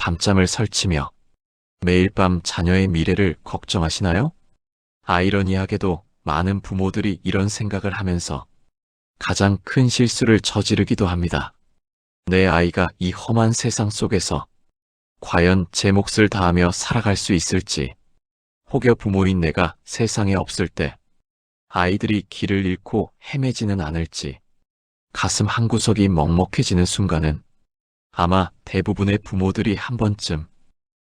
밤잠을 설치며 매일 밤 자녀의 미래를 걱정하시나요? 아이러니하게도 많은 부모들이 이런 생각을 하면서 가장 큰 실수를 저지르기도 합니다. 내 아이가 이 험한 세상 속에서 과연 제 몫을 다하며 살아갈 수 있을지, 혹여 부모인 내가 세상에 없을 때 아이들이 길을 잃고 헤매지는 않을지, 가슴 한구석이 먹먹해지는 순간은 아마 대부분의 부모들이 한 번쯤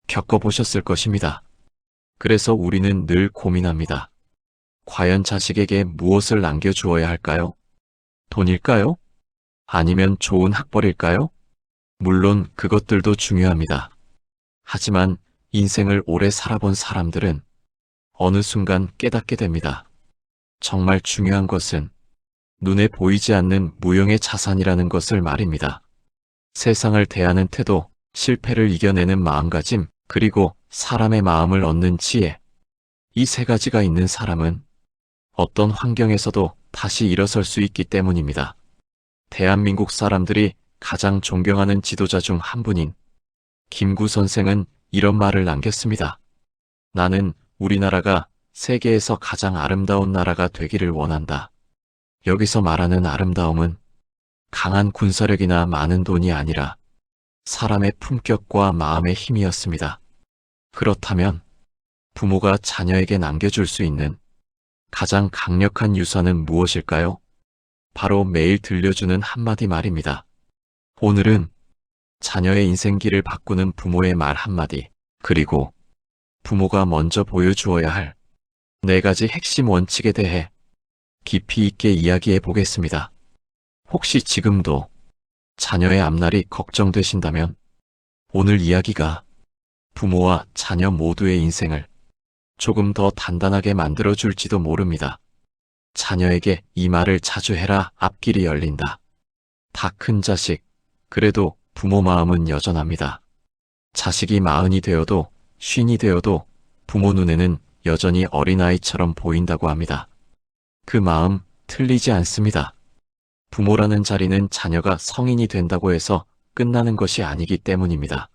겪어보셨을 것입니다. 그래서 우리는 늘 고민합니다. 과연 자식에게 무엇을 남겨주어야 할까요? 돈일까요? 아니면 좋은 학벌일까요? 물론 그것들도 중요합니다. 하지만 인생을 오래 살아본 사람들은 어느 순간 깨닫게 됩니다. 정말 중요한 것은 눈에 보이지 않는 무형의 자산이라는 것을 말입니다. 세상을 대하는 태도, 실패를 이겨내는 마음가짐, 그리고 사람의 마음을 얻는 지혜. 이 세 가지가 있는 사람은 어떤 환경에서도 다시 일어설 수 있기 때문입니다. 대한민국 사람들이 가장 존경하는 지도자 중 한 분인 김구 선생은 이런 말을 남겼습니다. 나는 우리나라가 세계에서 가장 아름다운 나라가 되기를 원한다. 여기서 말하는 아름다움은 강한 군사력이나 많은 돈이 아니라 사람의 품격과 마음의 힘이었습니다. 그렇다면 부모가 자녀에게 남겨줄 수 있는 가장 강력한 유산은 무엇일까요? 바로 매일 들려주는 한마디 말입니다. 오늘은 자녀의 인생길을 바꾸는 부모의 말 한마디, 그리고 부모가 먼저 보여주어야 할 4가지 핵심 원칙에 대해 깊이 있게 이야기해 보겠습니다. 혹시 지금도 자녀의 앞날이 걱정되신다면 오늘 이야기가 부모와 자녀 모두의 인생을 조금 더 단단하게 만들어줄지도 모릅니다. 자녀에게 이 말을 자주 해라. 앞길이 열린다. 다 큰 자식, 그래도 부모 마음은 여전합니다. 자식이 40이 되어도 50이 되어도 부모 눈에는 여전히 어린아이처럼 보인다고 합니다. 그 마음 틀리지 않습니다. 부모라는 자리는 자녀가 성인이 된다고 해서 끝나는 것이 아니기 때문입니다.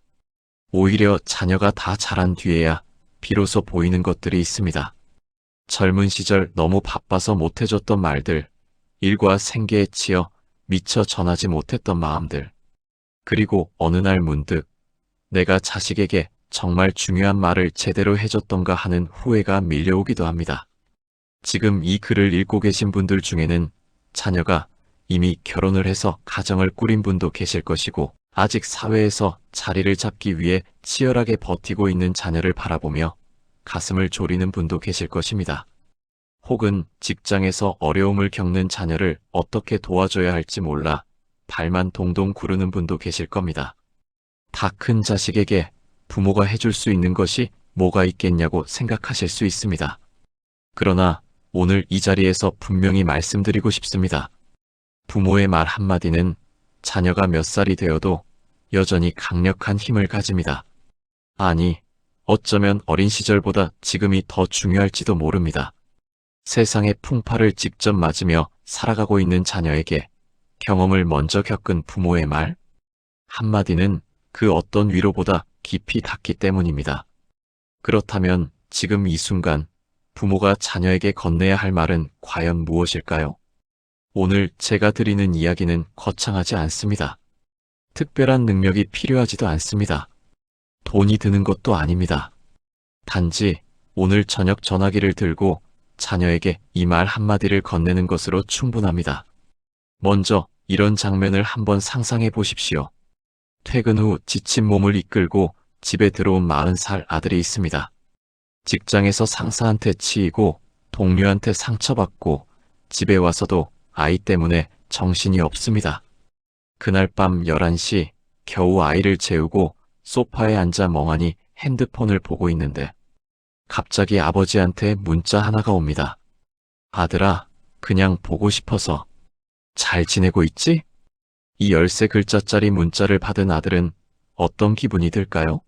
오히려 자녀가 다 자란 뒤에야 비로소 보이는 것들이 있습니다. 젊은 시절 너무 바빠서 못해줬던 말들, 일과 생계에 치여 미처 전하지 못했던 마음들, 그리고 어느 날 문득 내가 자식에게 정말 중요한 말을 제대로 해줬던가 하는 후회가 밀려오기도 합니다. 지금 이 글을 읽고 계신 분들 중에는 자녀가 이미 결혼을 해서 가정을 꾸린 분도 계실 것이고, 아직 사회에서 자리를 잡기 위해 치열하게 버티고 있는 자녀를 바라보며 가슴을 졸이는 분도 계실 것입니다. 혹은 직장에서 어려움을 겪는 자녀를 어떻게 도와줘야 할지 몰라 발만 동동 구르는 분도 계실 겁니다. 다 큰 자식에게 부모가 해줄 수 있는 것이 뭐가 있겠냐고 생각하실 수 있습니다. 그러나 오늘 이 자리에서 분명히 말씀드리고 싶습니다. 부모의 말 한마디는 자녀가 몇 살이 되어도 여전히 강력한 힘을 가집니다. 아니, 어쩌면 어린 시절보다 지금이 더 중요할지도 모릅니다. 세상의 풍파를 직접 맞으며 살아가고 있는 자녀에게 경험을 먼저 겪은 부모의 말 한마디는 그 어떤 위로보다 깊이 닿기 때문입니다. 그렇다면 지금 이 순간 부모가 자녀에게 건네야 할 말은 과연 무엇일까요? 오늘 제가 드리는 이야기는 거창하지 않습니다. 특별한 능력이 필요하지도 않습니다. 돈이 드는 것도 아닙니다. 단지 오늘 저녁 전화기를 들고 자녀에게 이 말 한마디를 건네는 것으로 충분합니다. 먼저 이런 장면을 한번 상상해 보십시오. 퇴근 후 지친 몸을 이끌고 집에 들어온 40살 아들이 있습니다. 직장에서 상사한테 치이고 동료한테 상처받고 집에 와서도 아이 때문에 정신이 없습니다. 그날 밤 11시 겨우 아이를 재우고 소파에 앉아 멍하니 핸드폰을 보고 있는데 갑자기 아버지한테 문자 하나가 옵니다. 아들아, 그냥 보고 싶어서. 잘 지내고 있지? 이 13글자짜리 문자를 받은 아들은 어떤 기분이 들까요?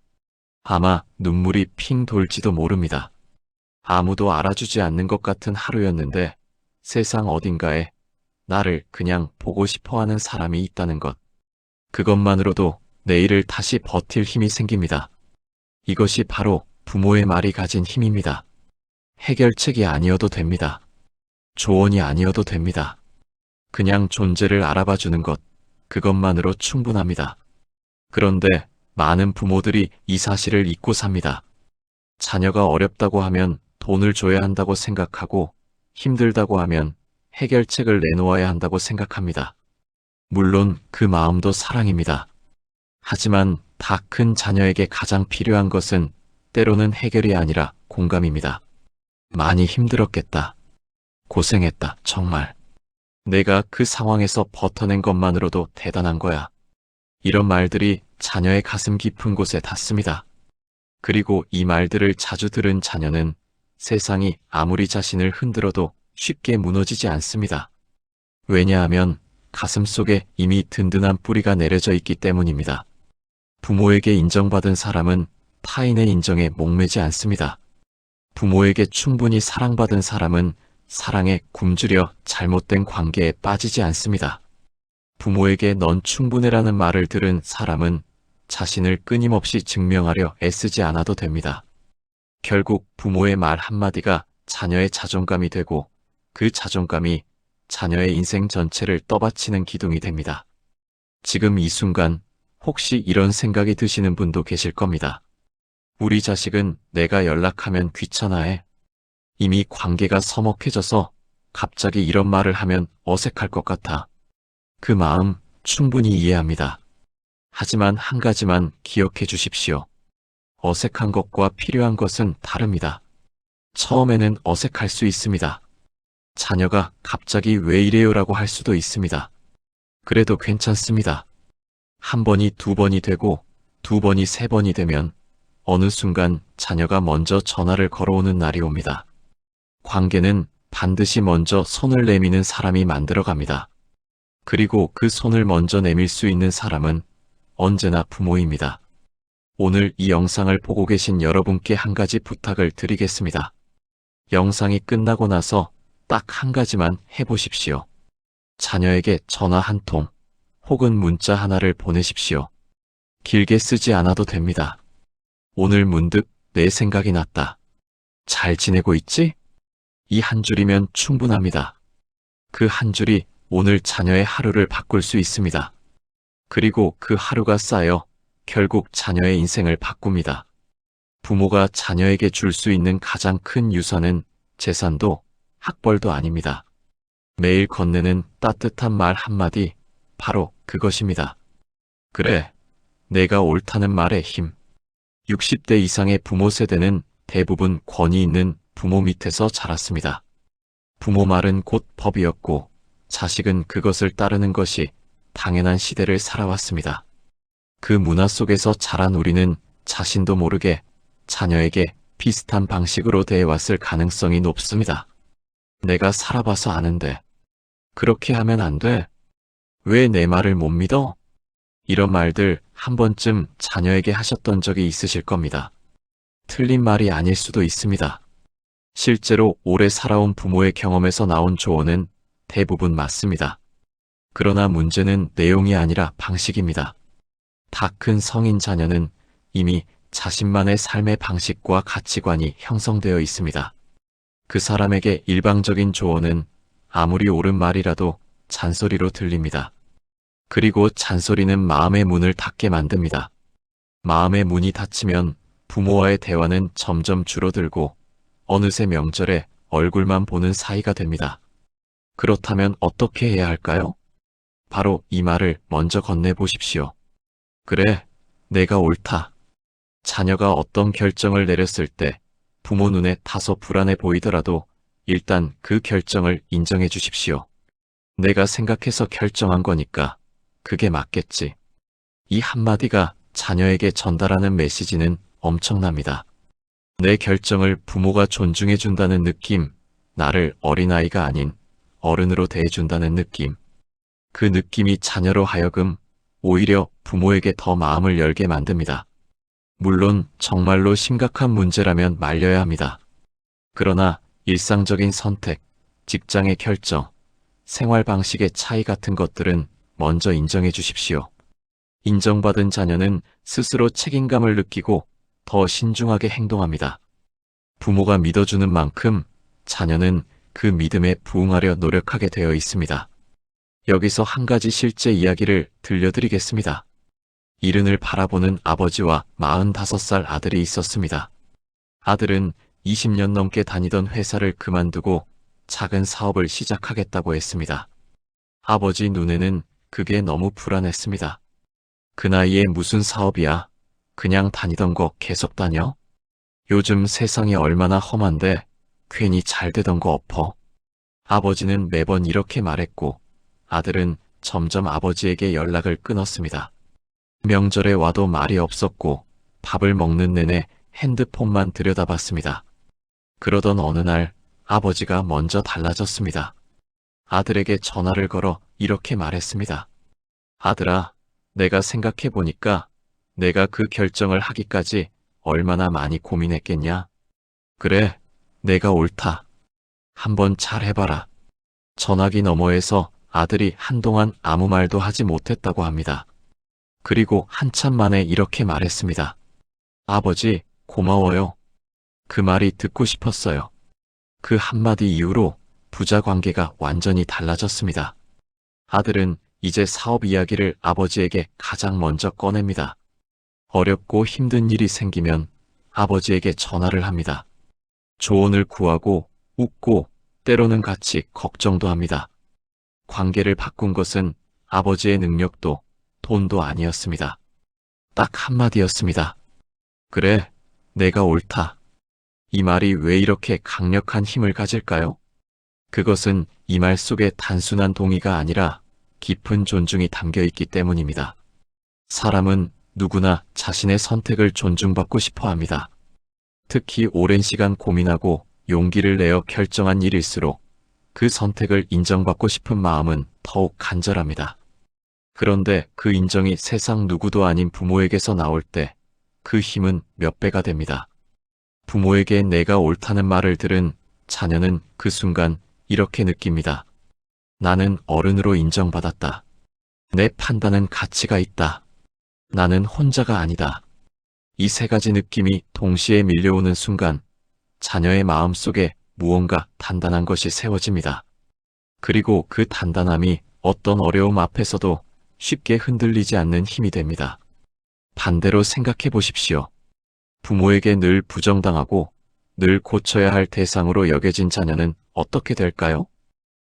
아마 눈물이 핑 돌지도 모릅니다. 아무도 알아주지 않는 것 같은 하루였는데 세상 어딘가에 나를 그냥 보고 싶어하는 사람이 있다는 것. 그것만으로도 내일을 다시 버틸 힘이 생깁니다. 이것이 바로 부모의 말이 가진 힘입니다. 해결책이 아니어도 됩니다. 조언이 아니어도 됩니다. 그냥 존재를 알아봐 주는 것, 그것만으로 충분합니다. 그런데 많은 부모들이 이 사실을 잊고 삽니다. 자녀가 어렵다고 하면 돈을 줘야 한다고 생각하고 힘들다고 하면 해결책을 내놓아야 한다고 생각합니다. 물론 그 마음도 사랑입니다. 하지만 다 큰 자녀에게 가장 필요한 것은 때로는 해결이 아니라 공감입니다. 많이 힘들었겠다. 고생했다, 정말. 내가 그 상황에서 버텨낸 것만으로도 대단한 거야. 이런 말들이 자녀의 가슴 깊은 곳에 닿습니다. 그리고 이 말들을 자주 들은 자녀는 세상이 아무리 자신을 흔들어도 쉽게 무너지지 않습니다. 왜냐하면 가슴 속에 이미 든든한 뿌리가 내려져 있기 때문입니다. 부모에게 인정받은 사람은 타인의 인정에 목매지 않습니다. 부모에게 충분히 사랑받은 사람은 사랑에 굶주려 잘못된 관계에 빠지지 않습니다. 부모에게 넌 충분해라는 말을 들은 사람은 자신을 끊임없이 증명하려 애쓰지 않아도 됩니다. 결국 부모의 말 한마디가 자녀의 자존감이 되고 그 자존감이 자녀의 인생 전체를 떠받치는 기둥이 됩니다. 지금 이 순간 혹시 이런 생각이 드시는 분도 계실 겁니다. 우리 자식은 내가 연락하면 귀찮아해. 이미 관계가 서먹해져서 갑자기 이런 말을 하면 어색할 것 같아. 그 마음 충분히 이해합니다. 하지만 한 가지만 기억해 주십시오. 어색한 것과 필요한 것은 다릅니다. 처음에는 어색할 수 있습니다. 자녀가 갑자기 왜 이래요라고 할 수도 있습니다. 그래도 괜찮습니다. 한 번이 두 번이 되고 두 번이 세 번이 되면 어느 순간 자녀가 먼저 전화를 걸어오는 날이 옵니다. 관계는 반드시 먼저 손을 내미는 사람이 만들어갑니다. 그리고 그 손을 먼저 내밀 수 있는 사람은 언제나 부모입니다. 오늘 이 영상을 보고 계신 여러분께 한 가지 부탁을 드리겠습니다. 영상이 끝나고 나서 딱 한 가지만 해보십시오. 자녀에게 전화 한 통 혹은 문자 하나를 보내십시오. 길게 쓰지 않아도 됩니다. 오늘 문득 내 생각이 났다. 잘 지내고 있지? 이 한 줄이면 충분합니다. 그 한 줄이 오늘 자녀의 하루를 바꿀 수 있습니다. 그리고 그 하루가 쌓여 결국 자녀의 인생을 바꿉니다. 부모가 자녀에게 줄 수 있는 가장 큰 유산은 재산도 학벌도 아닙니다. 매일 건네는 따뜻한 말 한마디, 바로 그것입니다. 그래, 내가 옳다는 말의 힘. 60대 이상의 부모 세대는 대부분 권위 있는 부모 밑에서 자랐습니다. 부모 말은 곧 법이었고 자식은 그것을 따르는 것이 당연한 시대를 살아왔습니다. 그 문화 속에서 자란 우리는 자신도 모르게 자녀에게 비슷한 방식으로 대해왔을 가능성이 높습니다. 내가 살아봐서 아는데 그렇게 하면 안 돼. 왜 내 말을 못 믿어? 이런 말들 한 번쯤 자녀에게 하셨던 적이 있으실 겁니다. 틀린 말이 아닐 수도 있습니다. 실제로 오래 살아온 부모의 경험에서 나온 조언은 대부분 맞습니다. 그러나 문제는 내용이 아니라 방식입니다. 다 큰 성인 자녀는 이미 자신만의 삶의 방식과 가치관이 형성되어 있습니다. 그 사람에게 일방적인 조언은 아무리 옳은 말이라도 잔소리로 들립니다. 그리고 잔소리는 마음의 문을 닫게 만듭니다. 마음의 문이 닫히면 부모와의 대화는 점점 줄어들고 어느새 명절에 얼굴만 보는 사이가 됩니다. 그렇다면 어떻게 해야 할까요? 바로 이 말을 먼저 건네보십시오. 그래, 내가 옳다. 자녀가 어떤 결정을 내렸을 때 부모 눈에 다소 불안해 보이더라도 일단 그 결정을 인정해 주십시오. 내가 생각해서 결정한 거니까 그게 맞겠지. 이 한마디가 자녀에게 전달하는 메시지는 엄청납니다. 내 결정을 부모가 존중해 준다는 느낌, 나를 어린아이가 아닌 어른으로 대해준다는 느낌. 그 느낌이 자녀로 하여금 오히려 부모에게 더 마음을 열게 만듭니다. 물론 정말로 심각한 문제라면 말려야 합니다. 그러나 일상적인 선택, 직장의 결정, 생활 방식의 차이 같은 것들은 먼저 인정해 주십시오. 인정받은 자녀는 스스로 책임감을 느끼고 더 신중하게 행동합니다. 부모가 믿어주는 만큼 자녀는 그 믿음에 부응하려 노력하게 되어 있습니다. 여기서 한 가지 실제 이야기를 들려드리겠습니다. 이른을 바라보는 아버지와 45살 아들이 있었습니다. 아들은 20년 넘게 다니던 회사를 그만두고 작은 사업을 시작하겠다고 했습니다. 아버지 눈에는 그게 너무 불안했습니다. 그 나이에 무슨 사업이야? 그냥 다니던 거 계속 다녀? 요즘 세상이 얼마나 험한데 괜히 잘 되던 거 엎어. 아버지는 매번 이렇게 말했고 아들은 점점 아버지에게 연락을 끊었습니다. 명절에 와도 말이 없었고 밥을 먹는 내내 핸드폰만 들여다봤습니다. 그러던 어느 날 아버지가 먼저 달라졌습니다. 아들에게 전화를 걸어 이렇게 말했습니다. 아들아, 내가 생각해보니까 내가 그 결정을 하기까지 얼마나 많이 고민했겠냐? 그래, 내가 옳다. 한번 잘 해봐라. 전화기 너머에서 아들이 한동안 아무 말도 하지 못했다고 합니다. 그리고 한참 만에 이렇게 말했습니다. 아버지, 고마워요. 그 말이 듣고 싶었어요. 그 한마디 이후로 부자 관계가 완전히 달라졌습니다. 아들은 이제 사업 이야기를 아버지에게 가장 먼저 꺼냅니다. 어렵고 힘든 일이 생기면 아버지에게 전화를 합니다. 조언을 구하고 웃고 때로는 같이 걱정도 합니다. 관계를 바꾼 것은 아버지의 능력도 돈도 아니었습니다. 딱 한마디였습니다. 그래, 내가 옳다. 이 말이 왜 이렇게 강력한 힘을 가질까요? 그것은 이 말 속에 단순한 동의가 아니라 깊은 존중이 담겨 있기 때문입니다. 사람은 누구나 자신의 선택을 존중받고 싶어 합니다. 특히 오랜 시간 고민하고 용기를 내어 결정한 일일수록 그 선택을 인정받고 싶은 마음은 더욱 간절합니다. 그런데 그 인정이 세상 누구도 아닌 부모에게서 나올 때 그 힘은 몇 배가 됩니다. 부모에게 내가 옳다는 말을 들은 자녀는 그 순간 이렇게 느낍니다. 나는 어른으로 인정받았다. 내 판단은 가치가 있다. 나는 혼자가 아니다. 이 세 가지 느낌이 동시에 밀려오는 순간 자녀의 마음 속에 무언가 단단한 것이 세워집니다. 그리고 그 단단함이 어떤 어려움 앞에서도 쉽게 흔들리지 않는 힘이 됩니다. 반대로 생각해 보십시오. 부모에게 늘 부정당하고 늘 고쳐야 할 대상으로 여겨진 자녀는 어떻게 될까요?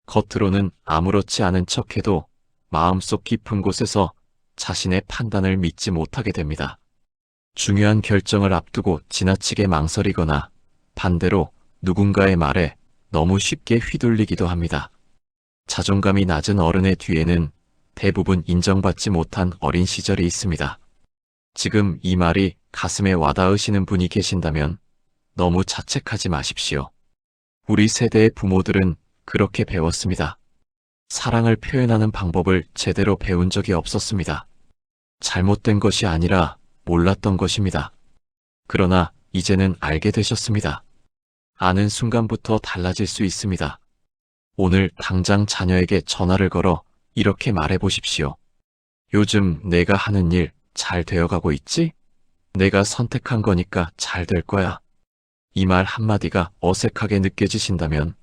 겉으로는 아무렇지 않은 척해도 마음속 깊은 곳에서 자신의 판단을 믿지 못하게 됩니다. 중요한 결정을 앞두고 지나치게 망설이거나 반대로 누군가의 말에 너무 쉽게 휘둘리기도 합니다. 자존감이 낮은 어른의 뒤에는 대부분 인정받지 못한 어린 시절이 있습니다. 지금 이 말이 가슴에 와닿으시는 분이 계신다면 너무 자책하지 마십시오. 우리 세대의 부모들은 그렇게 배웠습니다. 사랑을 표현하는 방법을 제대로 배운 적이 없었습니다. 잘못된 것이 아니라 몰랐던 것입니다. 그러나 이제는 알게 되셨습니다. 아는 순간부터 달라질 수 있습니다. 오늘 당장 자녀에게 전화를 걸어 이렇게 말해 보십시오. 요즘 내가 하는 일 잘 되어가고 있지? 내가 선택한 거니까 잘 될 거야. 이 말 한마디가 어색하게 느껴지신다면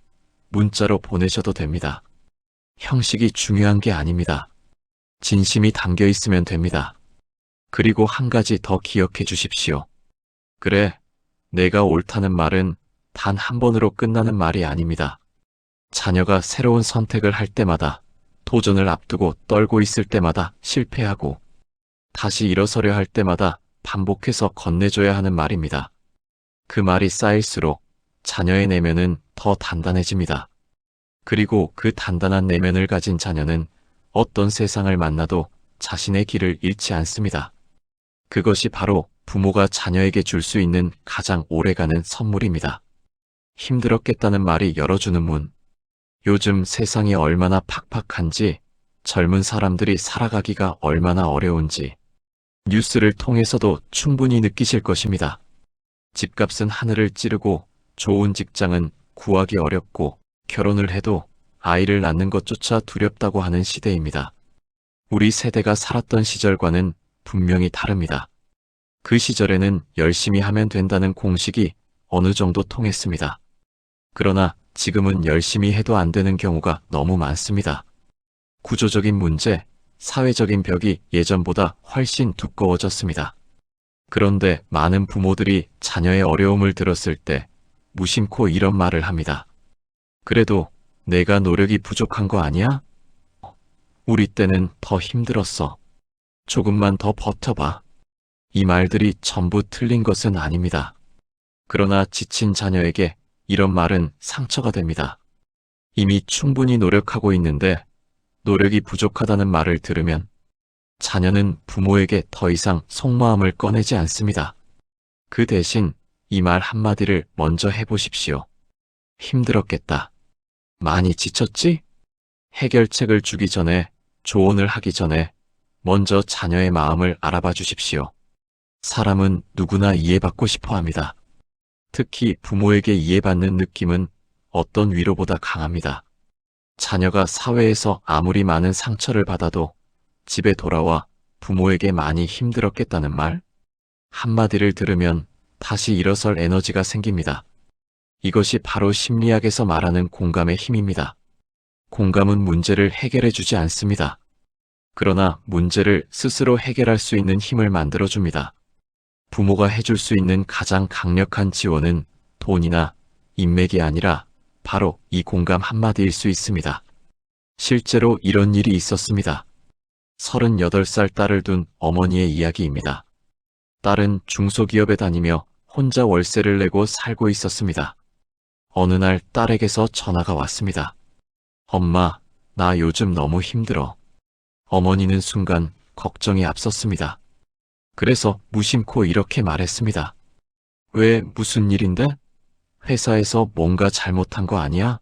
문자로 보내셔도 됩니다. 형식이 중요한 게 아닙니다. 진심이 담겨 있으면 됩니다. 그리고 한 가지 더 기억해 주십시오. 그래, 내가 옳다는 말은 단 한 번으로 끝나는 말이 아닙니다. 자녀가 새로운 선택을 할 때마다, 도전을 앞두고 떨고 있을 때마다 실패하고, 다시 일어서려 할 때마다 반복해서 건네줘야 하는 말입니다. 그 말이 쌓일수록 자녀의 내면은 더 단단해집니다. 그리고 그 단단한 내면을 가진 자녀는 어떤 세상을 만나도 자신의 길을 잃지 않습니다. 그것이 바로 부모가 자녀에게 줄 수 있는 가장 오래가는 선물입니다. 힘들었겠다는 말이 열어주는 문. 요즘 세상이 얼마나 팍팍한지, 젊은 사람들이 살아가기가 얼마나 어려운지 뉴스를 통해서도 충분히 느끼실 것입니다. 집값은 하늘을 찌르고 좋은 직장은 구하기 어렵고 결혼을 해도 아이를 낳는 것조차 두렵다고 하는 시대입니다. 우리 세대가 살았던 시절과는 분명히 다릅니다. 그 시절에는 열심히 하면 된다는 공식이 어느 정도 통했습니다. 그러나 지금은 열심히 해도 안 되는 경우가 너무 많습니다. 구조적인 문제, 사회적인 벽이 예전보다 훨씬 두꺼워졌습니다. 그런데 많은 부모들이 자녀의 어려움을 들었을 때 무심코 이런 말을 합니다. 그래도 내가 노력이 부족한 거 아니야? 우리 때는 더 힘들었어. 조금만 더 버텨봐. 이 말들이 전부 틀린 것은 아닙니다. 그러나 지친 자녀에게 이런 말은 상처가 됩니다. 이미 충분히 노력하고 있는데 노력이 부족하다는 말을 들으면 자녀는 부모에게 더 이상 속마음을 꺼내지 않습니다. 그 대신 이 말 한마디를 먼저 해보십시오. 힘들었겠다. 많이 지쳤지? 해결책을 주기 전에, 조언을 하기 전에 먼저 자녀의 마음을 알아봐 주십시오. 사람은 누구나 이해받고 싶어 합니다. 특히 부모에게 이해받는 느낌은 어떤 위로보다 강합니다. 자녀가 사회에서 아무리 많은 상처를 받아도 집에 돌아와 부모에게 많이 힘들었겠다는 말 한마디를 들으면 다시 일어설 에너지가 생깁니다. 이것이 바로 심리학에서 말하는 공감의 힘입니다. 공감은 문제를 해결해 주지 않습니다. 그러나 문제를 스스로 해결할 수 있는 힘을 만들어줍니다. 부모가 해줄 수 있는 가장 강력한 지원은 돈이나 인맥이 아니라 바로 이 공감 한마디일 수 있습니다. 실제로 이런 일이 있었습니다. 38살 딸을 둔 어머니의 이야기입니다. 딸은 중소기업에 다니며 혼자 월세를 내고 살고 있었습니다. 어느 날 딸에게서 전화가 왔습니다. 엄마, 나 요즘 너무 힘들어. 어머니는 순간 걱정이 앞섰습니다. 그래서 무심코 이렇게 말했습니다. 왜, 무슨 일인데? 회사에서 뭔가 잘못한 거 아니야?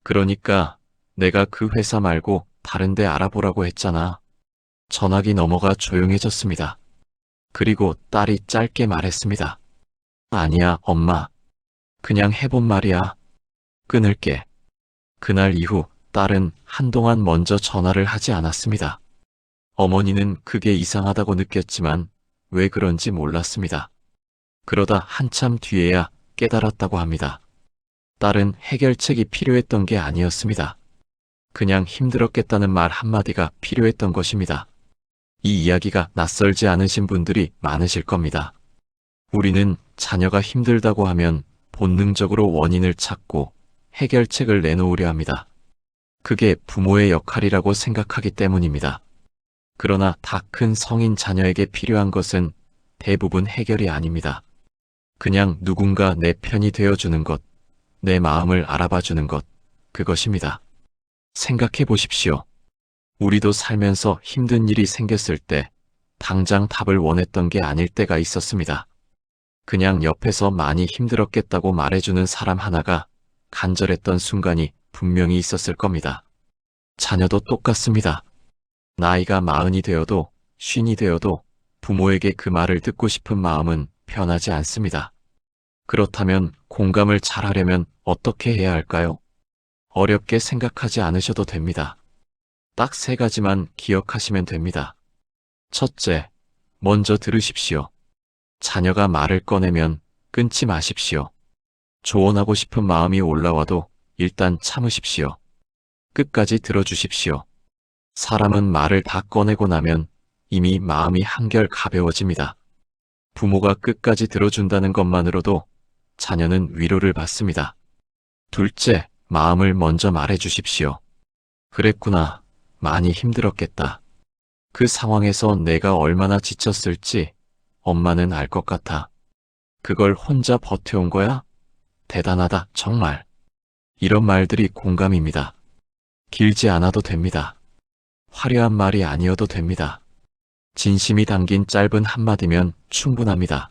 그러니까 내가 그 회사 말고 다른 데 알아보라고 했잖아. 전화기 넘어가 조용해졌습니다. 그리고 딸이 짧게 말했습니다. 아니야, 엄마. 그냥 해본 말이야. 끊을게. 그날 이후 딸은 한동안 먼저 전화를 하지 않았습니다. 어머니는 그게 이상하다고 느꼈지만 왜 그런지 몰랐습니다. 그러다 한참 뒤에야 깨달았다고 합니다. 딸은 해결책이 필요했던 게 아니었습니다. 그냥 힘들었겠다는 말 한마디가 필요했던 것입니다. 이 이야기가 낯설지 않으신 분들이 많으실 겁니다. 우리는 자녀가 힘들다고 하면 본능적으로 원인을 찾고 해결책을 내놓으려 합니다. 그게 부모의 역할이라고 생각하기 때문입니다. 그러나 다 큰 성인 자녀에게 필요한 것은 대부분 해결이 아닙니다. 그냥 누군가 내 편이 되어주는 것, 내 마음을 알아봐주는 것, 그것입니다. 생각해 보십시오. 우리도 살면서 힘든 일이 생겼을 때 당장 답을 원했던 게 아닐 때가 있었습니다. 그냥 옆에서 많이 힘들었겠다고 말해주는 사람 하나가 간절했던 순간이 분명히 있었을 겁니다. 자녀도 똑같습니다. 나이가 40이 되어도 50이 되어도 부모에게 그 말을 듣고 싶은 마음은 변하지 않습니다. 그렇다면 공감을 잘하려면 어떻게 해야 할까요? 어렵게 생각하지 않으셔도 됩니다. 딱 3가지만 기억하시면 됩니다. 첫째, 먼저 들으십시오. 자녀가 말을 꺼내면 끊지 마십시오. 조언하고 싶은 마음이 올라와도 일단 참으십시오. 끝까지 들어주십시오. 사람은 말을 다 꺼내고 나면 이미 마음이 한결 가벼워집니다. 부모가 끝까지 들어준다는 것만으로도 자녀는 위로를 받습니다. 둘째, 마음을 먼저 말해주십시오. 그랬구나. 많이 힘들었겠다. 그 상황에서 내가 얼마나 지쳤을지 엄마는 알 것 같아. 그걸 혼자 버텨온 거야? 대단하다, 정말. 이런 말들이 공감입니다. 길지 않아도 됩니다. 화려한 말이 아니어도 됩니다. 진심이 담긴 짧은 한마디면 충분합니다.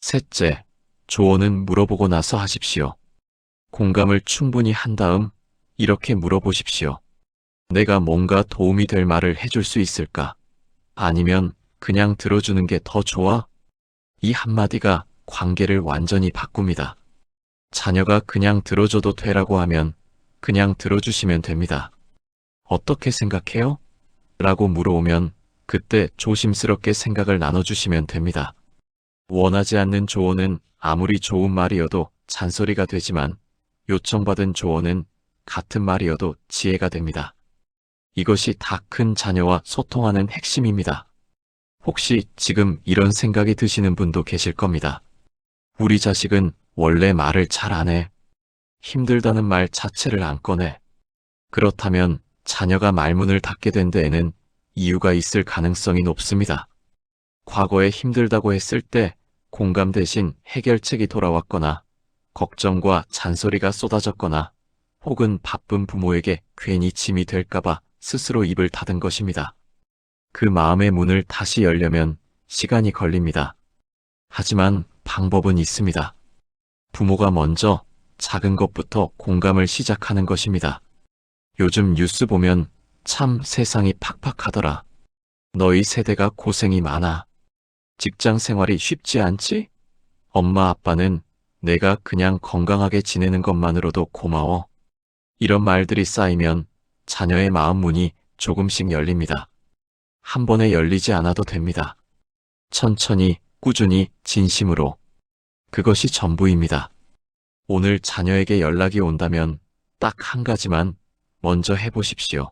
셋째, 조언은 물어보고 나서 하십시오. 공감을 충분히 한 다음 이렇게 물어보십시오. 내가 뭔가 도움이 될 말을 해줄 수 있을까? 아니면 그냥 들어주는 게 더 좋아? 이 한마디가 관계를 완전히 바꿉니다. 자녀가 그냥 들어줘도 되라고 하면 그냥 들어주시면 됩니다. 어떻게 생각해요? 라고 물어오면 그때 조심스럽게 생각을 나눠주시면 됩니다. 원하지 않는 조언은 아무리 좋은 말이어도 잔소리가 되지만 요청받은 조언은 같은 말이어도 지혜가 됩니다. 이것이 다 큰 자녀와 소통하는 핵심입니다. 혹시 지금 이런 생각이 드시는 분도 계실 겁니다. 우리 자식은 원래 말을 잘 안 해. 힘들다는 말 자체를 안 꺼내. 그렇다면 자녀가 말문을 닫게 된 데에는 이유가 있을 가능성이 높습니다. 과거에 힘들다고 했을 때 공감 대신 해결책이 돌아왔거나 걱정과 잔소리가 쏟아졌거나 혹은 바쁜 부모에게 괜히 짐이 될까봐 스스로 입을 닫은 것입니다. 그 마음의 문을 다시 열려면 시간이 걸립니다. 하지만 방법은 있습니다. 부모가 먼저 작은 것부터 공감을 시작하는 것입니다. 요즘 뉴스 보면 참 세상이 팍팍하더라. 너희 세대가 고생이 많아. 직장 생활이 쉽지 않지? 엄마 아빠는 내가 그냥 건강하게 지내는 것만으로도 고마워. 이런 말들이 쌓이면 자녀의 마음 문이 조금씩 열립니다. 한 번에 열리지 않아도 됩니다. 천천히, 꾸준히, 진심으로. 그것이 전부입니다. 오늘 자녀에게 연락이 온다면 딱 한 가지만 먼저 해보십시오.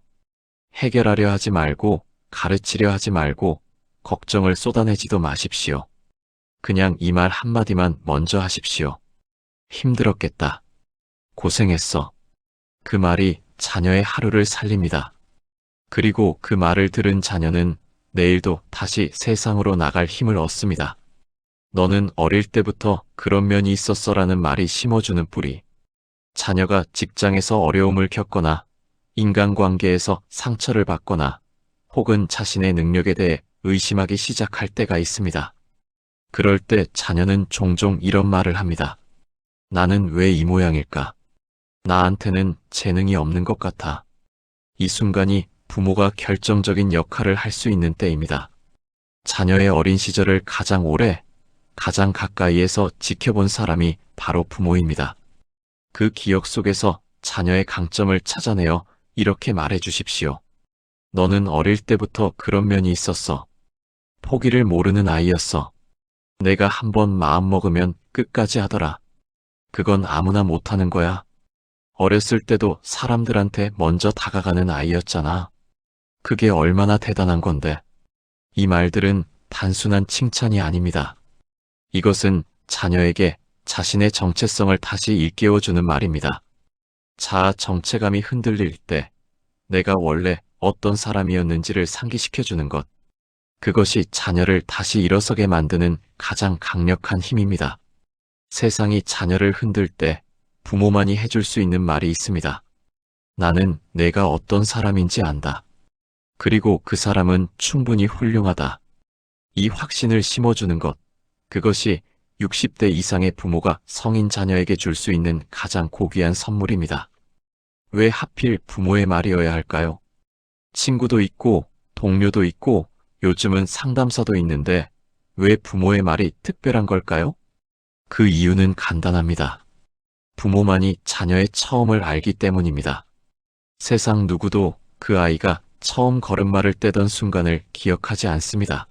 해결하려 하지 말고, 가르치려 하지 말고, 걱정을 쏟아내지도 마십시오. 그냥 이 말 한마디만 먼저 하십시오. 힘들었겠다. 고생했어. 그 말이 자녀의 하루를 살립니다. 그리고 그 말을 들은 자녀는 내일도 다시 세상으로 나갈 힘을 얻습니다. 너는 어릴 때부터 그런 면이 있었어라는 말이 심어주는 뿌리. 자녀가 직장에서 어려움을 겪거나 인간관계에서 상처를 받거나 혹은 자신의 능력에 대해 의심하기 시작할 때가 있습니다. 그럴 때 자녀는 종종 이런 말을 합니다. 나는 왜 이 모양일까? 나한테는 재능이 없는 것 같아. 이 순간이 부모가 결정적인 역할을 할 수 있는 때입니다. 자녀의 어린 시절을 가장 오래, 가장 가까이에서 지켜본 사람이 바로 부모입니다. 그 기억 속에서 자녀의 강점을 찾아내어 이렇게 말해 주십시오. 너는 어릴 때부터 그런 면이 있었어. 포기를 모르는 아이였어. 내가 한번 마음먹으면 끝까지 하더라. 그건 아무나 못하는 거야. 어렸을 때도 사람들한테 먼저 다가가는 아이였잖아. 그게 얼마나 대단한 건데. 이 말들은 단순한 칭찬이 아닙니다. 이것은 자녀에게 자신의 정체성을 다시 일깨워주는 말입니다. 자아 정체감이 흔들릴 때 내가 원래 어떤 사람이었는지를 상기시켜주는 것. 그것이 자녀를 다시 일어서게 만드는 가장 강력한 힘입니다. 세상이 자녀를 흔들 때 부모만이 해줄 수 있는 말이 있습니다. 나는 내가 어떤 사람인지 안다. 그리고 그 사람은 충분히 훌륭하다. 이 확신을 심어주는 것. 그것이 60대 이상의 부모가 성인 자녀에게 줄 수 있는 가장 고귀한 선물입니다. 왜 하필 부모의 말이어야 할까요? 친구도 있고 동료도 있고 요즘은 상담사도 있는데 왜 부모의 말이 특별한 걸까요? 그 이유는 간단합니다. 부모만이 자녀의 처음을 알기 때문입니다. 세상 누구도 그 아이가 처음 걸음마를 떼던 순간을 기억하지 않습니다.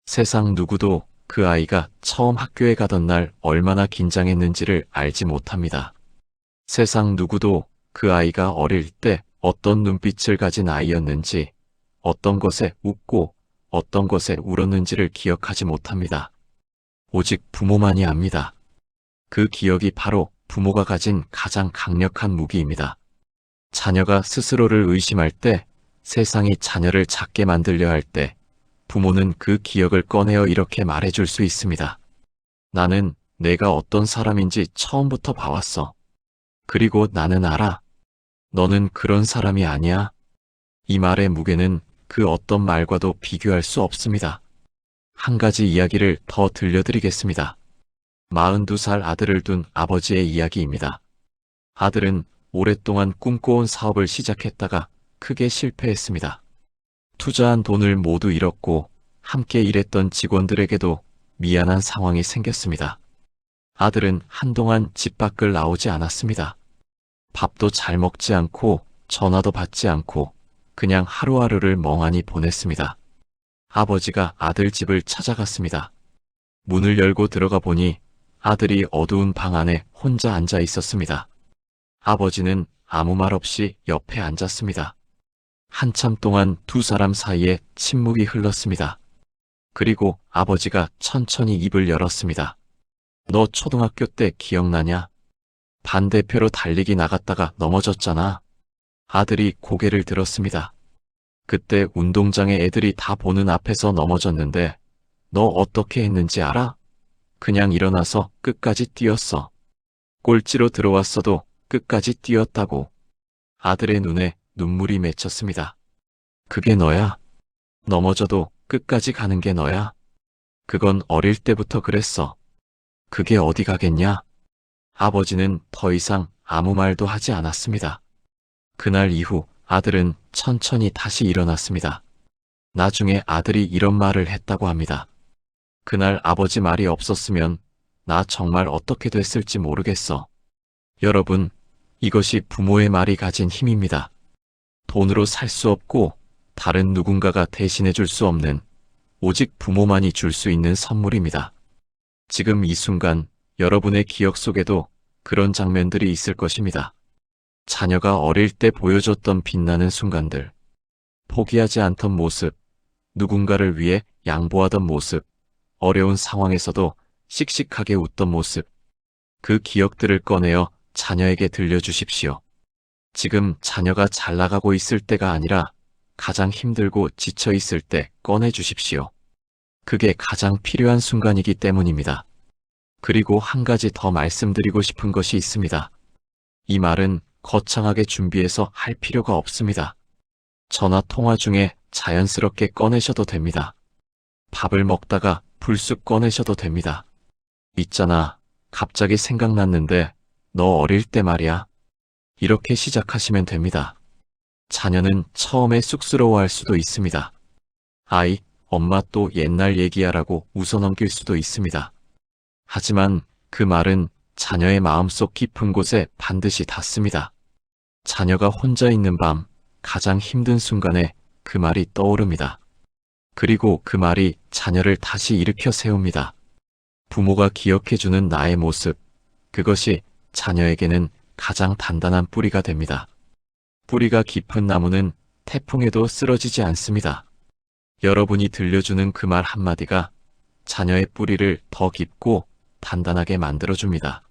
세상 누구도 그 아이가 처음 학교에 가던 날 얼마나 긴장했는지를 알지 못합니다. 세상 누구도 그 아이가 어릴 때 어떤 눈빛을 가진 아이였는지, 어떤 것에 웃고 어떤 것에 울었는지를 기억하지 못합니다. 오직 부모만이 압니다. 그 기억이 바로 부모가 가진 가장 강력한 무기입니다. 자녀가 스스로를 의심할 때, 세상이 자녀를 작게 만들려 할 때, 부모는 그 기억을 꺼내어 이렇게 말해줄 수 있습니다. 나는 내가 어떤 사람인지 처음부터 봐왔어. 그리고 나는 알아. 너는 그런 사람이 아니야. 이 말의 무게는 그 어떤 말과도 비교할 수 없습니다. 한 가지 이야기를 더 들려드리겠습니다. 42살 아들을 둔 아버지의 이야기입니다. 아들은 오랫동안 꿈꿔온 사업을 시작했다가 크게 실패했습니다. 투자한 돈을 모두 잃었고 함께 일했던 직원들에게도 미안한 상황이 생겼습니다. 아들은 한동안 집 밖을 나오지 않았습니다. 밥도 잘 먹지 않고 전화도 받지 않고 그냥 하루하루를 멍하니 보냈습니다. 아버지가 아들 집을 찾아갔습니다. 문을 열고 들어가 보니 아들이 어두운 방 안에 혼자 앉아 있었습니다. 아버지는 아무 말 없이 옆에 앉았습니다. 한참 동안 두 사람 사이에 침묵이 흘렀습니다. 그리고 아버지가 천천히 입을 열었습니다. 너 초등학교 때 기억나냐? 반대표로 달리기 나갔다가 넘어졌잖아. 아들이 고개를 들었습니다. 그때 운동장에 애들이 다 보는 앞에서 넘어졌는데 너 어떻게 했는지 알아? 그냥 일어나서 끝까지 뛰었어. 꼴찌로 들어왔어도 끝까지 뛰었다고. 아들의 눈에 눈물이 맺혔습니다. 그게 너야? 넘어져도 끝까지 가는 게 너야? 그건 어릴 때부터 그랬어. 그게 어디 가겠냐? 아버지는 더 이상 아무 말도 하지 않았습니다. 그날 이후 아들은 천천히 다시 일어났습니다. 나중에 아들이 이런 말을 했다고 합니다. 그날 아버지 말이 없었으면 나 정말 어떻게 됐을지 모르겠어. 여러분, 이것이 부모의 말이 가진 힘입니다. 돈으로 살 수 없고 다른 누군가가 대신해 줄 수 없는 오직 부모만이 줄 수 있는 선물입니다. 지금 이 순간 여러분의 기억 속에도 그런 장면들이 있을 것입니다. 자녀가 어릴 때 보여줬던 빛나는 순간들, 포기하지 않던 모습, 누군가를 위해 양보하던 모습, 어려운 상황에서도 씩씩하게 웃던 모습, 그 기억들을 꺼내어 자녀에게 들려주십시오. 지금 자녀가 잘 나가고 있을 때가 아니라 가장 힘들고 지쳐 있을 때 꺼내주십시오. 그게 가장 필요한 순간이기 때문입니다. 그리고 한 가지 더 말씀드리고 싶은 것이 있습니다. 이 말은 거창하게 준비해서 할 필요가 없습니다. 전화 통화 중에 자연스럽게 꺼내셔도 됩니다. 밥을 먹다가 불쑥 꺼내셔도 됩니다. 있잖아, 갑자기 생각났는데 너 어릴 때 말이야. 이렇게 시작하시면 됩니다. 자녀는 처음에 쑥스러워할 수도 있습니다. 아이, 엄마 또 옛날 얘기야라고 웃어넘길 수도 있습니다. 하지만 그 말은 자녀의 마음속 깊은 곳에 반드시 닿습니다. 자녀가 혼자 있는 밤, 가장 힘든 순간에 그 말이 떠오릅니다. 그리고 그 말이 자녀를 다시 일으켜 세웁니다. 부모가 기억해주는 나의 모습, 그것이 자녀에게는 가장 단단한 뿌리가 됩니다. 뿌리가 깊은 나무는 태풍에도 쓰러지지 않습니다. 여러분이 들려주는 그 말 한마디가 자녀의 뿌리를 더 깊고 단단하게 만들어줍니다.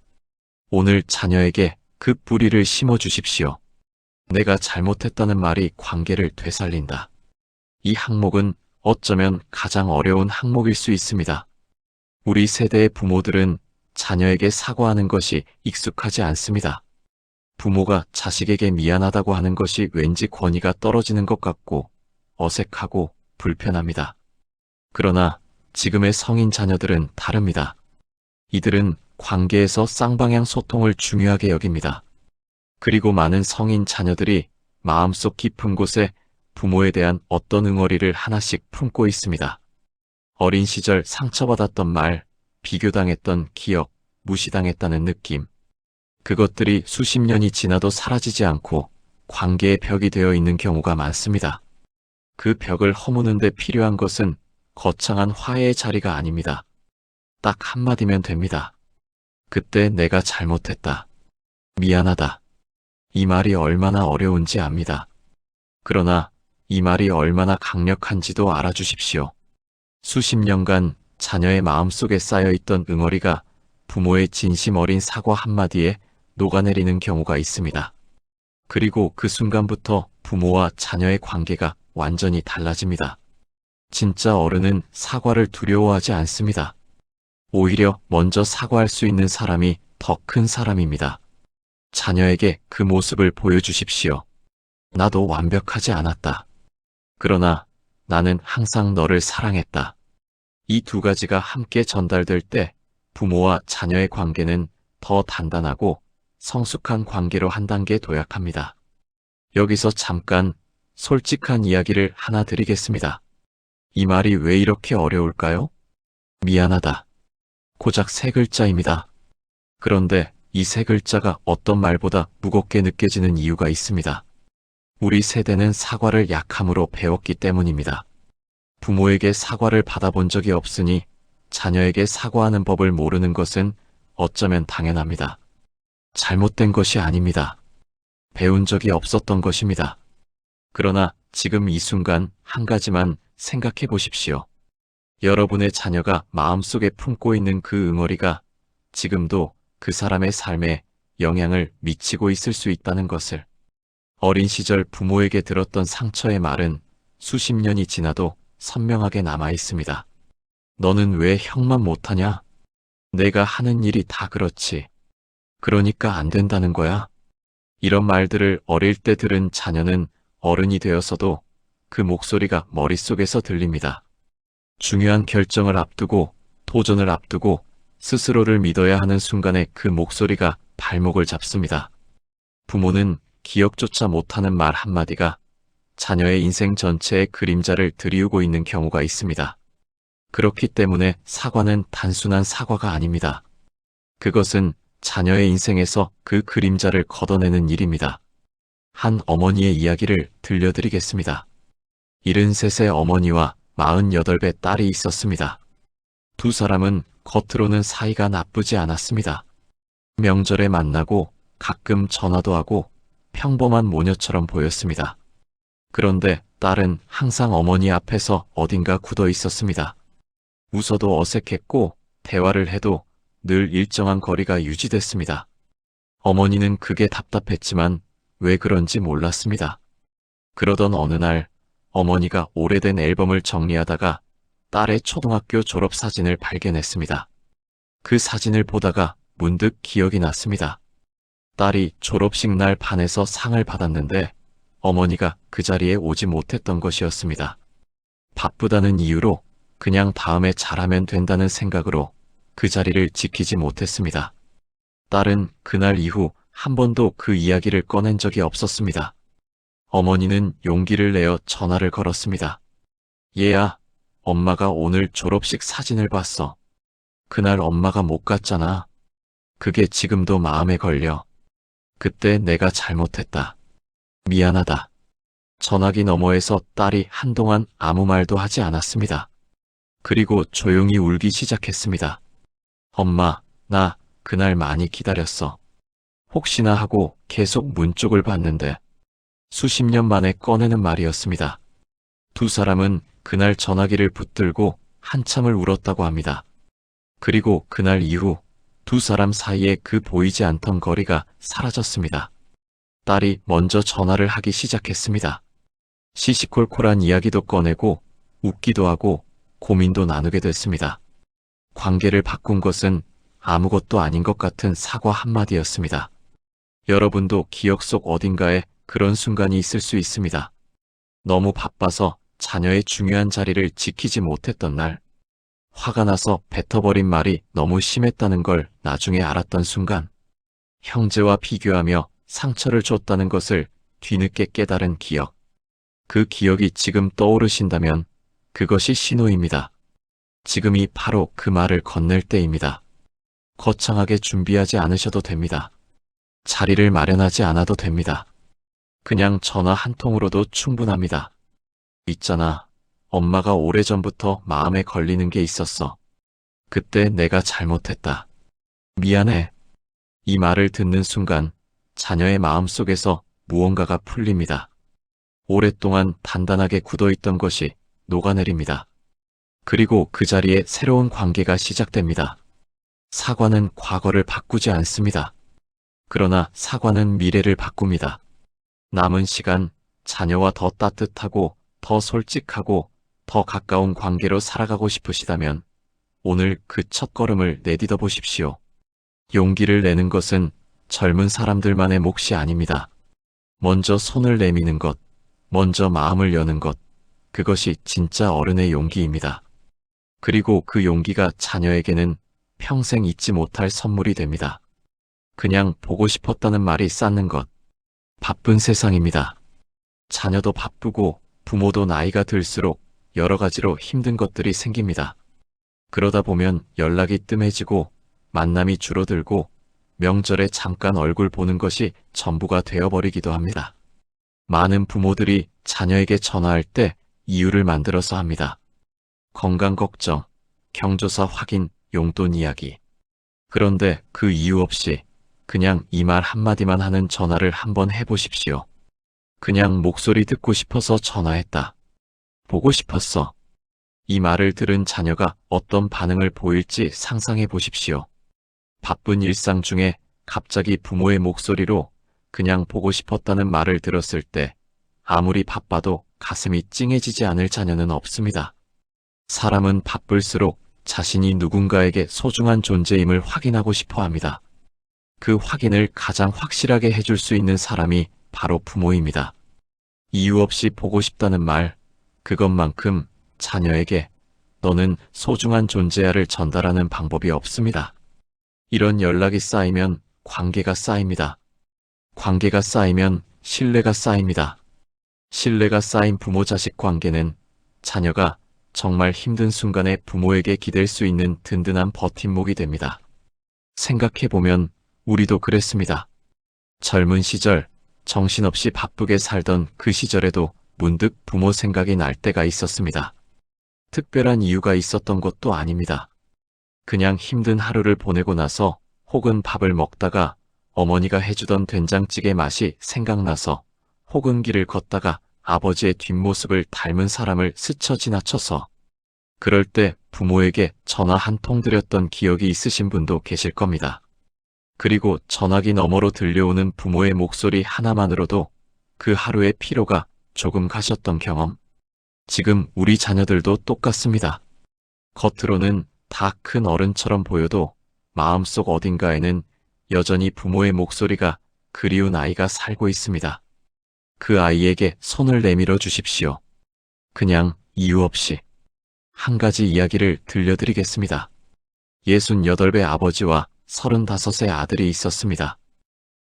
오늘 자녀에게 그 뿌리를 심어주십시오. 내가 잘못했다는 말이 관계를 되살린다. 이 항목은 어쩌면 가장 어려운 항목일 수 있습니다. 우리 세대의 부모들은 자녀에게 사과하는 것이 익숙하지 않습니다. 부모가 자식에게 미안하다고 하는 것이 왠지 권위가 떨어지는 것 같고 어색하고 불편합니다. 그러나 지금의 성인 자녀들은 다릅니다. 이들은 관계에서 쌍방향 소통을 중요하게 여깁니다. 그리고 많은 성인 자녀들이 마음속 깊은 곳에 부모에 대한 어떤 응어리를 하나씩 품고 있습니다. 어린 시절 상처받았던 말, 비교당했던 기억, 무시당했다는 느낌. 그것들이 수십 년이 지나도 사라지지 않고 관계의 벽이 되어 있는 경우가 많습니다. 그 벽을 허무는 데 필요한 것은 거창한 화해의 자리가 아닙니다. 딱 한마디면 됩니다. 그때 내가 잘못했다. 미안하다. 이 말이 얼마나 어려운지 압니다. 그러나 이 말이 얼마나 강력한지도 알아주십시오. 수십 년간 자녀의 마음속에 쌓여있던 응어리가 부모의 진심 어린 사과 한마디에 녹아내리는 경우가 있습니다. 그리고 그 순간부터 부모와 자녀의 관계가 완전히 달라집니다. 진짜 어른은 사과를 두려워하지 않습니다. 오히려 먼저 사과할 수 있는 사람이 더 큰 사람입니다. 자녀에게 그 모습을 보여주십시오. 나도 완벽하지 않았다. 그러나 나는 항상 너를 사랑했다. 이 두 가지가 함께 전달될 때 부모와 자녀의 관계는 더 단단하고 성숙한 관계로 한 단계 도약합니다. 여기서 잠깐 솔직한 이야기를 하나 드리겠습니다. 이 말이 왜 이렇게 어려울까요? 미안하다. 고작 3글자입니다. 그런데 이 3글자가 어떤 말보다 무겁게 느껴지는 이유가 있습니다. 우리 세대는 사과를 약함으로 배웠기 때문입니다. 부모에게 사과를 받아본 적이 없으니 자녀에게 사과하는 법을 모르는 것은 어쩌면 당연합니다. 잘못된 것이 아닙니다. 배운 적이 없었던 것입니다. 그러나 지금 이 순간 한 가지만 생각해 보십시오. 여러분의 자녀가 마음속에 품고 있는 그 응어리가 지금도 그 사람의 삶에 영향을 미치고 있을 수 있다는 것을. 어린 시절 부모에게 들었던 상처의 말은 수십 년이 지나도 선명하게 남아 있습니다. 너는 왜 형만 못하냐? 내가 하는 일이 다 그렇지. 그러니까 안 된다는 거야. 이런 말들을 어릴 때 들은 자녀는 어른이 되어서도 그 목소리가 머릿속에서 들립니다. 중요한 결정을 앞두고 도전을 앞두고 스스로를 믿어야 하는 순간에 그 목소리가 발목을 잡습니다. 부모는 기억조차 못하는 말 한마디가 자녀의 인생 전체의 그림자를 드리우고 있는 경우가 있습니다. 그렇기 때문에 사과는 단순한 사과가 아닙니다. 그것은 자녀의 인생에서 그 그림자를 걷어내는 일입니다. 한 어머니의 이야기를 들려드리겠습니다. 73세 어머니와 48배 딸이 있었습니다. 두 사람은 겉으로는 사이가 나쁘지 않았습니다. 명절에 만나고 가끔 전화도 하고 평범한 모녀처럼 보였습니다. 그런데 딸은 항상 어머니 앞에서 어딘가 굳어 있었습니다. 웃어도 어색했고 대화를 해도 늘 일정한 거리가 유지됐습니다. 어머니는 그게 답답했지만 왜 그런지 몰랐습니다. 그러던 어느 날 어머니가 오래된 앨범을 정리하다가 딸의 초등학교 졸업 사진을 발견했습니다. 그 사진을 보다가 문득 기억이 났습니다. 딸이 졸업식 날 반에서 상을 받았는데 어머니가 그 자리에 오지 못했던 것이었습니다. 바쁘다는 이유로 그냥 다음에 잘하면 된다는 생각으로 그 자리를 지키지 못했습니다. 딸은 그날 이후 한 번도 그 이야기를 꺼낸 적이 없었습니다. 어머니는 용기를 내어 전화를 걸었습니다. 얘야, 엄마가 오늘 졸업식 사진을 봤어. 그날 엄마가 못 갔잖아. 그게 지금도 마음에 걸려. 그때 내가 잘못했다. 미안하다. 전화기 너머에서 딸이 한동안 아무 말도 하지 않았습니다. 그리고 조용히 울기 시작했습니다. 엄마, 나 그날 많이 기다렸어. 혹시나 하고 계속 문 쪽을 봤는데 수십 년 만에 꺼내는 말이었습니다. 두 사람은 그날 전화기를 붙들고 한참을 울었다고 합니다. 그리고 그날 이후 두 사람 사이에 그 보이지 않던 거리가 사라졌습니다. 딸이 먼저 전화를 하기 시작했습니다. 시시콜콜한 이야기도 꺼내고 웃기도 하고 고민도 나누게 됐습니다. 관계를 바꾼 것은 아무것도 아닌 것 같은 사과 한마디였습니다. 여러분도 기억 속 어딘가에 그런 순간이 있을 수 있습니다. 너무 바빠서 자녀의 중요한 자리를 지키지 못했던 날, 화가 나서 뱉어버린 말이 너무 심했다는 걸 나중에 알았던 순간, 형제와 비교하며 상처를 줬다는 것을 뒤늦게 깨달은 기억. 그 기억이 지금 떠오르신다면 그것이 신호입니다. 지금이 바로 그 말을 건넬 때입니다. 거창하게 준비하지 않으셔도 됩니다. 자리를 마련하지 않아도 됩니다. 그냥 전화 한 통으로도 충분합니다. 있잖아, 엄마가 오래전부터 마음에 걸리는 게 있었어. 그때 내가 잘못했다. 미안해. 이 말을 듣는 순간 자녀의 마음속에서 무언가가 풀립니다. 오랫동안 단단하게 굳어있던 것이 녹아내립니다. 그리고 그 자리에 새로운 관계가 시작됩니다. 사과는 과거를 바꾸지 않습니다. 그러나 사과는 미래를 바꿉니다. 남은 시간 자녀와 더 따뜻하고 더 솔직하고 더 가까운 관계로 살아가고 싶으시다면 오늘 그 첫걸음을 내딛어 보십시오. 용기를 내는 것은 젊은 사람들만의 몫이 아닙니다. 먼저 손을 내미는 것, 먼저 마음을 여는 것, 그것이 진짜 어른의 용기입니다. 그리고 그 용기가 자녀에게는 평생 잊지 못할 선물이 됩니다. 그냥 보고 싶었다는 말이 쌓는 것. 바쁜 세상입니다. 자녀도 바쁘고 부모도 나이가 들수록 여러 가지로 힘든 것들이 생깁니다. 그러다 보면 연락이 뜸해지고 만남이 줄어들고 명절에 잠깐 얼굴 보는 것이 전부가 되어버리기도 합니다. 많은 부모들이 자녀에게 전화할 때 이유를 만들어서 합니다. 건강 걱정, 경조사 확인, 용돈 이야기. 그런데 그 이유 없이 그냥 이 말 한마디만 하는 전화를 한번 해보십시오. 그냥 목소리 듣고 싶어서 전화했다. 보고 싶었어. 이 말을 들은 자녀가 어떤 반응을 보일지 상상해 보십시오. 바쁜 일상 중에 갑자기 부모의 목소리로 그냥 보고 싶었다는 말을 들었을 때 아무리 바빠도 가슴이 찡해지지 않을 자녀는 없습니다. 사람은 바쁠수록 자신이 누군가에게 소중한 존재임을 확인하고 싶어 합니다. 그 확인을 가장 확실하게 해줄 수 있는 사람이 바로 부모입니다. 이유 없이 보고 싶다는 말, 그것만큼 자녀에게 너는 소중한 존재야를 전달하는 방법이 없습니다. 이런 연락이 쌓이면 관계가 쌓입니다. 관계가 쌓이면 신뢰가 쌓입니다. 신뢰가 쌓인 부모-자식 관계는 자녀가 정말 힘든 순간에 부모에게 기댈 수 있는 든든한 버팀목이 됩니다. 생각해보면 우리도 그랬습니다. 젊은 시절 정신없이 바쁘게 살던 그 시절에도 문득 부모 생각이 날 때가 있었습니다. 특별한 이유가 있었던 것도 아닙니다. 그냥 힘든 하루를 보내고 나서 혹은 밥을 먹다가 어머니가 해주던 된장찌개 맛이 생각나서 혹은 길을 걷다가 아버지의 뒷모습을 닮은 사람을 스쳐 지나쳐서 그럴 때 부모에게 전화 한 통 드렸던 기억이 있으신 분도 계실 겁니다. 그리고 전화기 너머로 들려오는 부모의 목소리 하나만으로도 그 하루의 피로가 조금 가셨던 경험. 지금 우리 자녀들도 똑같습니다. 겉으로는 다 큰 어른처럼 보여도 마음속 어딘가에는 여전히 부모의 목소리가 그리운 아이가 살고 있습니다. 그 아이에게 손을 내밀어 주십시오. 그냥 이유 없이. 한 가지 이야기를 들려드리겠습니다. 68배 아버지와 35세 아들이 있었습니다.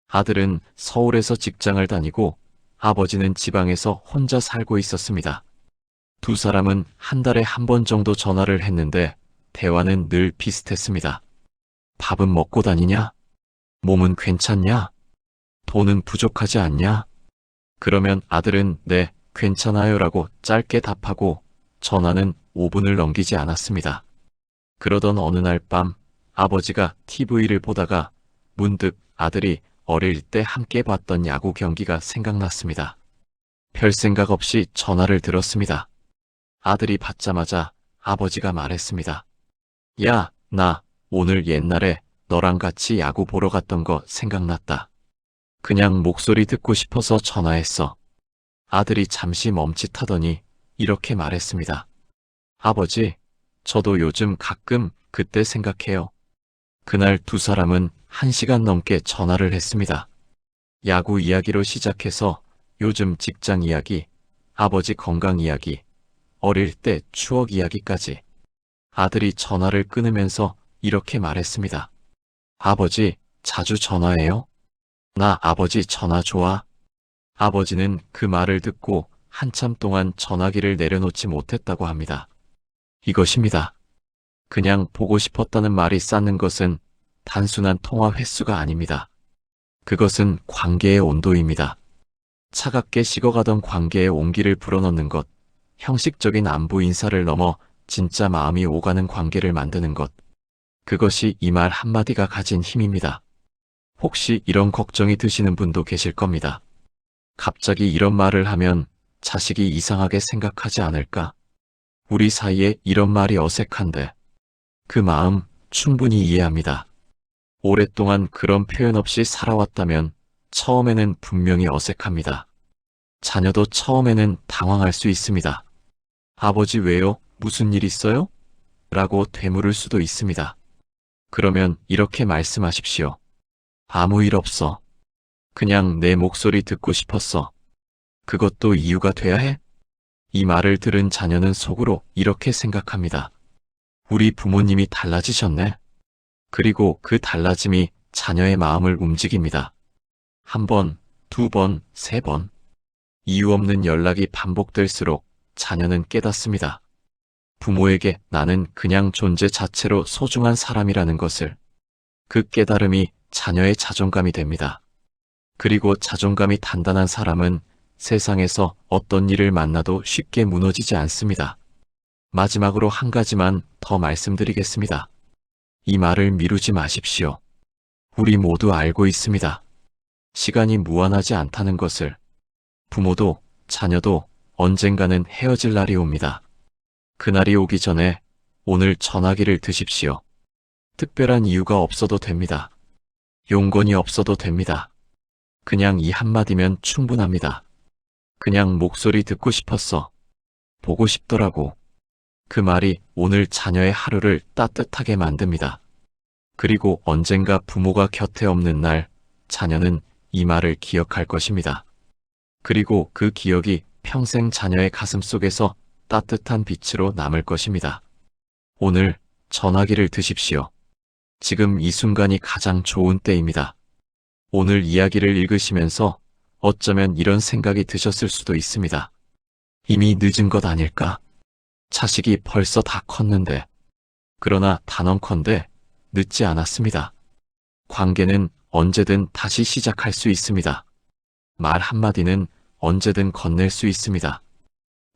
아들은 서울에서 직장을 다니고 아버지는 지방에서 혼자 살고 있었습니다. 두 사람은 한 달에 한 번 정도 전화를 했는데 대화는 늘 비슷했습니다. 밥은 먹고 다니냐? 몸은 괜찮냐? 돈은 부족하지 않냐? 그러면 아들은 네, 괜찮아요 라고 짧게 답하고 전화는 5분을 넘기지 않았습니다. 그러던 어느 날 밤 아버지가 TV를 보다가 문득 아들이 어릴 때 함께 봤던 야구 경기가 생각났습니다. 별 생각 없이 전화를 들었습니다. 아들이 받자마자 아버지가 말했습니다. 야, 나 오늘 옛날에 너랑 같이 야구 보러 갔던 거 생각났다. 그냥 목소리 듣고 싶어서 전화했어. 아들이 잠시 멈칫하더니 이렇게 말했습니다. 아버지, 저도 요즘 가끔 그때 생각해요. 그날 두 사람은 1시간 넘게 전화를 했습니다. 야구 이야기로 시작해서 요즘 직장 이야기, 아버지 건강 이야기, 어릴 때 추억 이야기까지. 아들이 전화를 끊으면서 이렇게 말했습니다. 아버지, 자주 전화해요? 나 아버지 전화 좋아. 아버지는 그 말을 듣고 한참 동안 전화기를 내려놓지 못했다고 합니다. 이것입니다. 그냥 보고 싶었다는 말이 쌓는 것은 단순한 통화 횟수가 아닙니다. 그것은 관계의 온도입니다. 차갑게 식어가던 관계에 온기를 불어넣는 것, 형식적인 안부 인사를 넘어 진짜 마음이 오가는 관계를 만드는 것. 그것이 이 말 한마디가 가진 힘입니다. 혹시 이런 걱정이 드시는 분도 계실 겁니다. 갑자기 이런 말을 하면 자식이 이상하게 생각하지 않을까? 우리 사이에 이런 말이 어색한데. 그 마음 충분히 이해합니다. 오랫동안 그런 표현 없이 살아왔다면 처음에는 분명히 어색합니다. 자녀도 처음에는 당황할 수 있습니다. 아버지 왜요? 무슨 일 있어요? 라고 되물을 수도 있습니다. 그러면 이렇게 말씀하십시오. 아무 일 없어. 그냥 내 목소리 듣고 싶었어. 그것도 이유가 돼야 해? 이 말을 들은 자녀는 속으로 이렇게 생각합니다. 우리 부모님이 달라지셨네. 그리고 그 달라짐이 자녀의 마음을 움직입니다. 한 번, 두 번, 세 번. 이유 없는 연락이 반복될수록 자녀는 깨닫습니다. 부모에게 나는 그냥 존재 자체로 소중한 사람이라는 것을. 그 깨달음이 자녀의 자존감이 됩니다. 그리고 자존감이 단단한 사람은 세상에서 어떤 일을 만나도 쉽게 무너지지 않습니다. 마지막으로 한 가지만 더 말씀드리겠습니다. 이 말을 미루지 마십시오. 우리 모두 알고 있습니다. 시간이 무한하지 않다는 것을. 부모도 자녀도 언젠가는 헤어질 날이 옵니다. 그날이 오기 전에 오늘 전화기를 드십시오. 특별한 이유가 없어도 됩니다. 용건이 없어도 됩니다. 그냥 이 한마디면 충분합니다. 그냥 목소리 듣고 싶었어. 보고 싶더라고. 그 말이 오늘 자녀의 하루를 따뜻하게 만듭니다. 그리고 언젠가 부모가 곁에 없는 날, 자녀는 이 말을 기억할 것입니다. 그리고 그 기억이 평생 자녀의 가슴속에서 따뜻한 빛으로 남을 것입니다. 오늘 전화기를 드십시오. 지금 이 순간이 가장 좋은 때입니다. 오늘 이야기를 읽으시면서 어쩌면 이런 생각이 드셨을 수도 있습니다. 이미 늦은 것 아닐까? 자식이 벌써 다 컸는데. 그러나 단언컨대 늦지 않았습니다. 관계는 언제든 다시 시작할 수 있습니다. 말 한마디는 언제든 건넬 수 있습니다.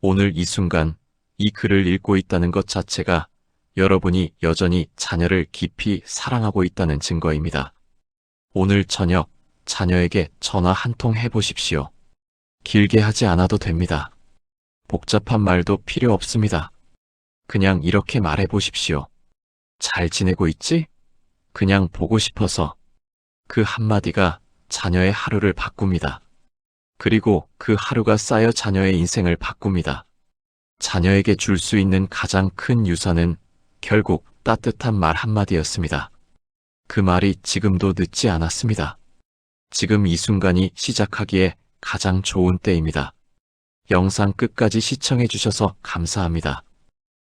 오늘 이 순간 이 글을 읽고 있다는 것 자체가 여러분이 여전히 자녀를 깊이 사랑하고 있다는 증거입니다. 오늘 저녁 자녀에게 전화 한 통 해보십시오. 길게 하지 않아도 됩니다. 복잡한 말도 필요 없습니다. 그냥 이렇게 말해보십시오. 잘 지내고 있지? 그냥 보고 싶어서. 그 한마디가 자녀의 하루를 바꿉니다. 그리고 그 하루가 쌓여 자녀의 인생을 바꿉니다. 자녀에게 줄 수 있는 가장 큰 유산은 결국 따뜻한 말 한마디였습니다. 그 말이 지금도 늦지 않았습니다. 지금 이 순간이 시작하기에 가장 좋은 때입니다. 영상 끝까지 시청해 주셔서 감사합니다.